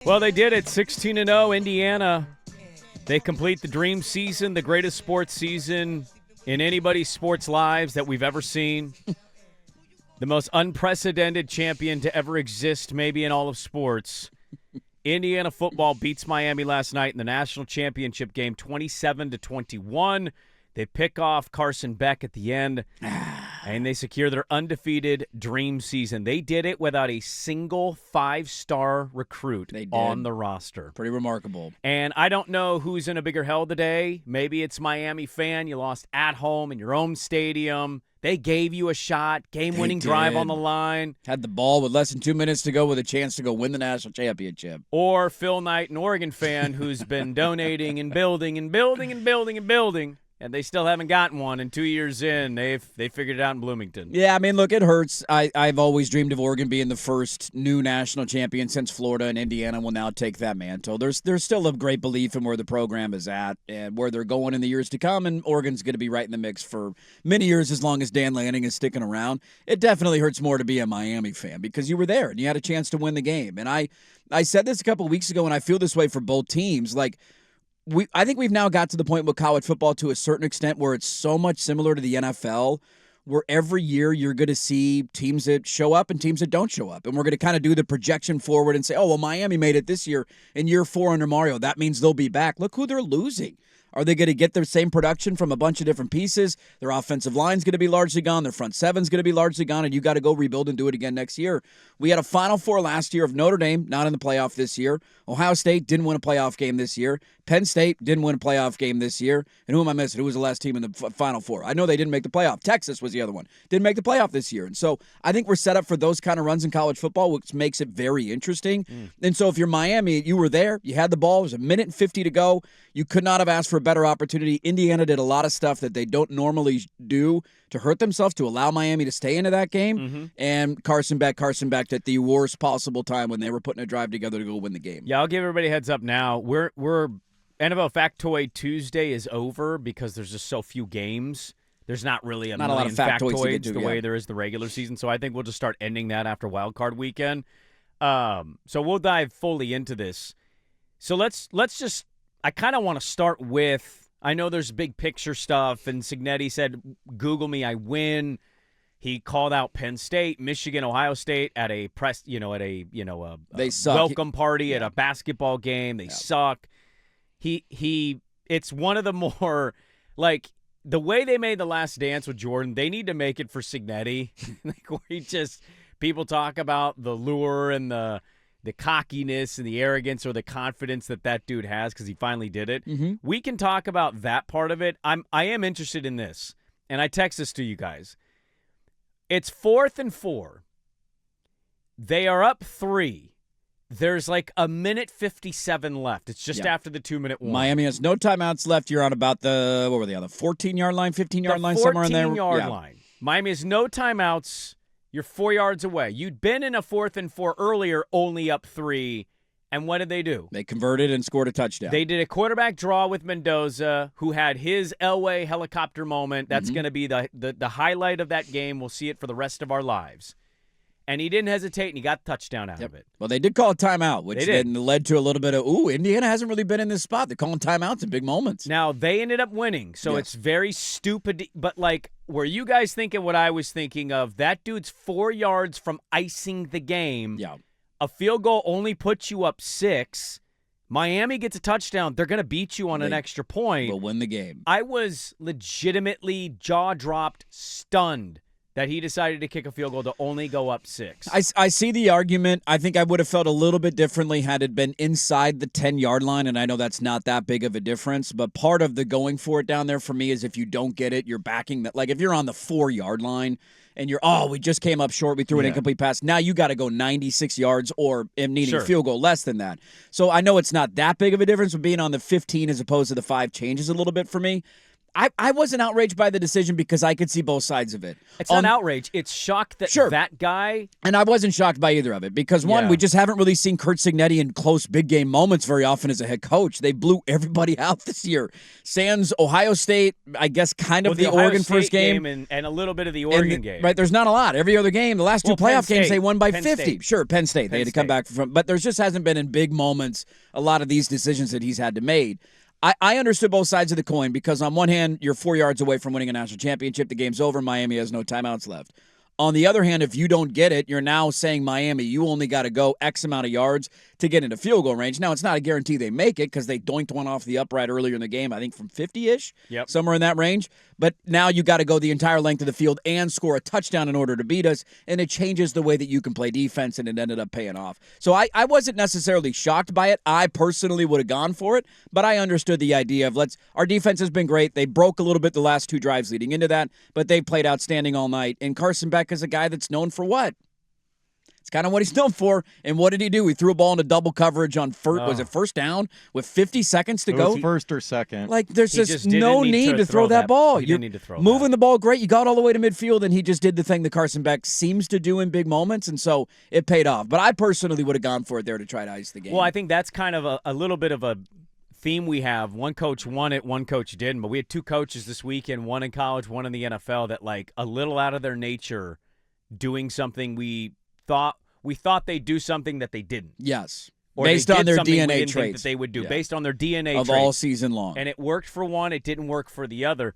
Well, they did it. 16-0, Indiana. They complete the dream season, the greatest sports season in anybody's sports lives that we've ever seen. The most unprecedented champion to ever exist, maybe in all of sports. Indiana football beats Miami last night in the national championship game, 27-21. They pick off Carson Beck at the end, and they secure their undefeated dream season. They did it without a single five-star recruit on the roster. Pretty remarkable. And I don't know who's in a bigger hell today. Maybe it's Miami fan. You lost at home in your own stadium. They gave you a shot, game-winning drive on the line. Had the ball with less than 2 minutes to go with a chance to go win the national championship. Or Phil Knight, an Oregon fan who's been donating and building and building and building and building. And they still haven't gotten one. And 2 years in, they figured it out in Bloomington. Yeah, I mean, look, it hurts. I've always dreamed of Oregon being the first new national champion since Florida, and Indiana will now take that mantle. There's still a great belief in where the program is at and where they're going in the years to come, and Oregon's going to be right in the mix for many years as long as Dan Lanning is sticking around. It definitely hurts more to be a Miami fan because you were there and you had a chance to win the game. And I said this a couple of weeks ago, and I feel this way for both teams. Like, I think we've now got to the point with college football to a certain extent where it's so much similar to the NFL, where every year you're going to see teams that show up and teams that don't show up. And we're going to kind of do the projection forward and say, oh, well, Miami made it this year in year 4 under Mario. That means they'll be back. Look who they're losing. Are they going to get their same production from a bunch of different pieces? Their offensive line's going to be largely gone. Their front seven's going to be largely gone, and you got to go rebuild and do it again next year. We had a Final Four last year of Notre Dame, not in the playoff this year. Ohio State didn't win a playoff game this year. Penn State didn't win a playoff game this year. And who am I missing? Who was the last team in the Final Four? I know they didn't make the playoff. Texas was the other one. Didn't make the playoff this year. And so I think we're set up for those kind of runs in college football, which makes it very interesting. And so if you're Miami, you were there. You had the ball. It was 1:50 to go. You could not have asked for a better opportunity. Indiana did a lot of stuff that they don't normally do to hurt themselves, to allow Miami to stay into that game. And Carson Beck at the worst possible time when they were putting a drive together to go win the game. Yeah, I'll give everybody a heads up now. We're NFL Factoid Tuesday is over because there's just so few games. There's not really not a lot of factoids the way there is the regular season. So I think we'll just start ending that after Wild Card Weekend. So we'll dive fully into this. So let's just – I kind of want to start with – I know there's big picture stuff, and Cignetti said, Google me, I win. He called out Penn State, Michigan, Ohio State at a press, they suck. Welcome party at a basketball game. They suck. It's one of the more, like, the way they made The Last Dance with Jordan, they need to make it for Cignetti. Like, where people talk about the lure and the cockiness and the arrogance or the confidence that dude has because he finally did it. We can talk about that part of it. I am interested in this, and I text this to you guys. It's 4th and 4. They are up 3. There's like 1:57 left. It's just after the 2-minute warning. Miami has no timeouts left. You're on about the 14-yard line, 15-yard line, somewhere in there. 14-yard line. Miami has no timeouts. You're 4 yards away. You'd been in a 4th and 4 earlier, only up 3. And what did they do? They converted and scored a touchdown. They did a quarterback draw with Mendoza, who had his Elway helicopter moment. That's going to be the highlight of that game. We'll see it for the rest of our lives. And he didn't hesitate, and he got the touchdown out of it. Well, they did call a timeout, which then led to a little bit of, Indiana hasn't really been in this spot. They're calling timeouts in big moments. Now, they ended up winning, so it's very stupid. But, like, were you guys thinking what I was thinking of? That dude's 4 yards from icing the game. Yeah. A field goal only puts you up 6. Miami gets a touchdown. They're going to beat you on an extra point. Will win the game. I was legitimately jaw-dropped, stunned that he decided to kick a field goal to only go up 6. I see the argument. I think I would have felt a little bit differently had it been inside the 10-yard line, and I know that's not that big of a difference, but part of the going for it down there for me is if you don't get it, you're backing that. Like if you're on the 4-yard line and we just came up short, we threw an incomplete pass, now you got to go 96 yards or needing a field goal less than that. So I know it's not that big of a difference, but being on the 15 as opposed to the 5 changes a little bit for me. I wasn't outraged by the decision because I could see both sides of it. It's not outrage. It's shock that that guy. And I wasn't shocked by either of it because, one, we just haven't really seen Curt Cignetti in close big game moments very often as a head coach. They blew everybody out this year. Sans Ohio State, I guess, kind of the Oregon State first game. And a little bit of the Oregon game. Right, there's not a lot. Every other game, the last two playoff games, they won by 50. State. Sure, Penn State. They had to come back from. But there just hasn't been in big moments a lot of these decisions that he's had to make. I understood both sides of the coin because on one hand, you're 4 yards away from winning a national championship. The game's over. Miami has no timeouts left. On the other hand, if you don't get it, you're now saying, Miami, you only got to go X amount of yards to get into field goal range. Now, it's not a guarantee they make it because they doinked one off the upright earlier in the game, I think from 50-ish, somewhere in that range. But now you got to go the entire length of the field and score a touchdown in order to beat us, and it changes the way that you can play defense, and it ended up paying off. So I wasn't necessarily shocked by it. I personally would have gone for it, but I understood the idea of our defense has been great. They broke a little bit the last 2 drives leading into that, but they played outstanding all night. And Carson Beck is a guy that's known for what? It's kind of what he's known for. And what did he do? He threw a ball into double coverage on first down with 50 seconds to go. First or second. Like, there's just no need to throw that ball. He didn't need to throw moving the ball great. You got all the way to midfield, and he just did the thing that Carson Beck seems to do in big moments, and so it paid off. But I personally would have gone for it there to try to ice the game. Well, I think that's kind of a little bit of a theme we have. One coach won it, one coach didn't. But we had 2 coaches this weekend, one in college, one in the NFL, that a little out of their nature doing something we thought they'd do something that they didn't. Yes. Or based on their DNA traits traits that they would do, based on their DNA of traits. all season long. And it worked for one, it didn't work for the other.